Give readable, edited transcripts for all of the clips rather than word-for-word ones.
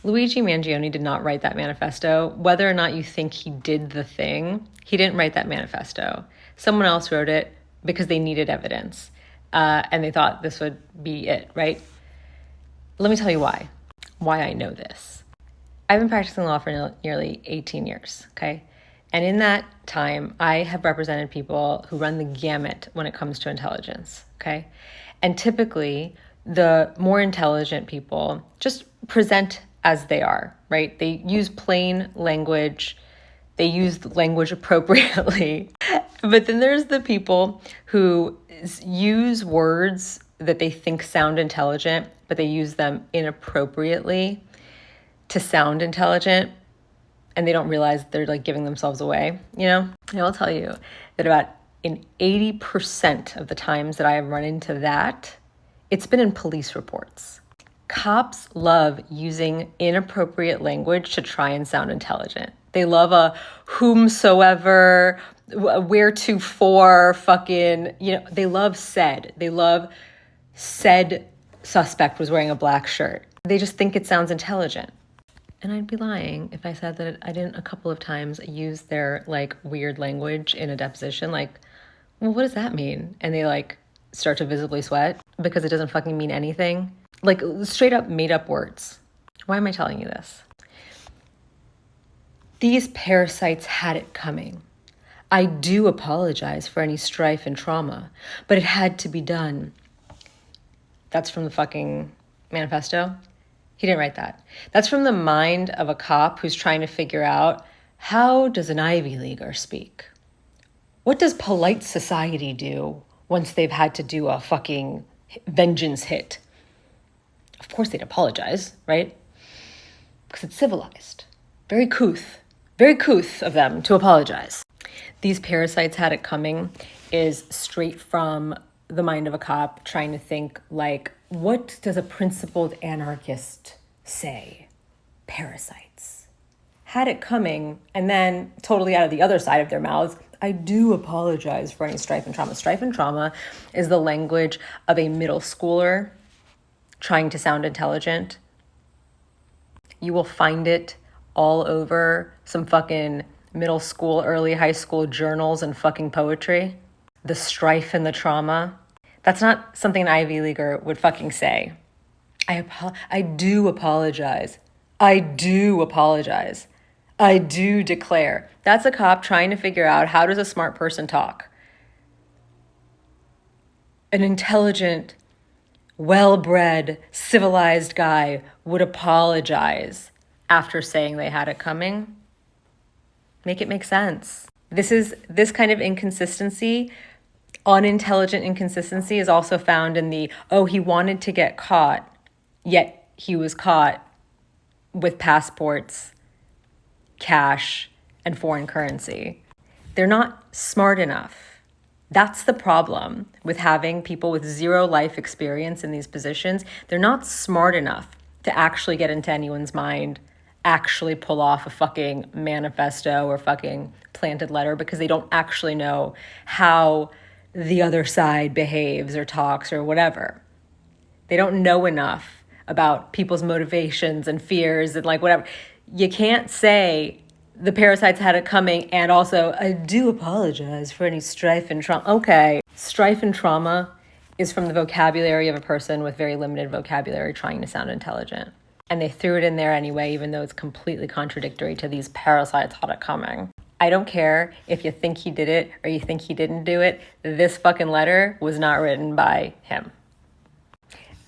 Luigi Mangione did not write that manifesto. Whether or not you think he did the thing, he didn't write that manifesto. Someone else wrote it because they needed evidence. And they thought this would be it, right? Let me tell you why I know this. I've been practicing law for nearly 18 years, okay? And in that time, I have represented people who run the gamut when it comes to intelligence, okay? And typically, the more intelligent people just present as they are, right? They use plain language. They use the language appropriately. But then there's the people who use words that they think sound intelligent, but they use them inappropriately to sound intelligent, and they don't realize they're like giving themselves away, you know? And I'll tell you that about in 80% of the times that I have run into that, it's been in police reports. Cops love using inappropriate language to try and sound intelligent. They love a whomsoever, wheretofore, fucking, you know, they love said. They love said suspect was wearing a black shirt. They just think it sounds intelligent. And I'd be lying if I said that I didn't a couple of times use their like weird language in a deposition. Like, well, what does that mean? And they like start to visibly sweat because it doesn't fucking mean anything. Like straight up made up words. Why am I telling you this? These parasites had it coming. I do apologize for any strife and trauma, but it had to be done. That's from the fucking manifesto. He didn't write that. That's from the mind of a cop who's trying to figure out, how does an Ivy Leaguer speak? What does polite society do once they've had to do a fucking vengeance hit? Of course they'd apologize, right? Because it's civilized. Very couth of them to apologize. These parasites had it coming is straight from the mind of a cop trying to think like, what does a principled anarchist say? Parasites. Had it coming, and then totally out of the other side of their mouths, I do apologize for any strife and trauma. Strife and trauma is the language of a middle schooler trying to sound intelligent. You will find it all over some fucking middle school, early high school journals and fucking poetry. The strife and the trauma. That's not something an Ivy Leaguer would fucking say. I do apologize. I do apologize. I do declare. That's a cop trying to figure out, how does a smart person talk? An intelligent, well-bred, civilized guy would apologize after saying they had it coming. Make it make sense. This kind of inconsistency, unintelligent inconsistency, is also found in the, oh, he wanted to get caught, yet he was caught with passports, cash, and foreign currency. They're not smart enough. That's the problem with having people with zero life experience in these positions. They're not smart enough to actually get into anyone's mind, actually pull off a fucking manifesto or fucking planted letter, because they don't actually know how the other side behaves or talks or whatever. They don't know enough about people's motivations and fears and like whatever. You can't say the parasites had it coming and also, I do apologize for any strife and trauma. Okay, strife and trauma is from the vocabulary of a person with very limited vocabulary trying to sound intelligent. And they threw it in there anyway, even though it's completely contradictory to these parasites had it coming. I don't care if you think he did it or you think he didn't do it. This fucking letter was not written by him.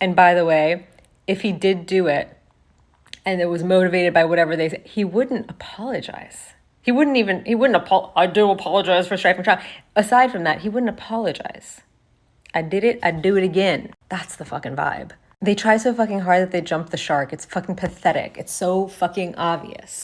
And by the way, if he did do it and it was motivated by whatever they say, he wouldn't apologize. I do apologize for strife and trauma. Aside from that, he wouldn't apologize. I did it, I'd do it again. That's the fucking vibe. They try so fucking hard that they jump the shark. It's fucking pathetic. It's so fucking obvious.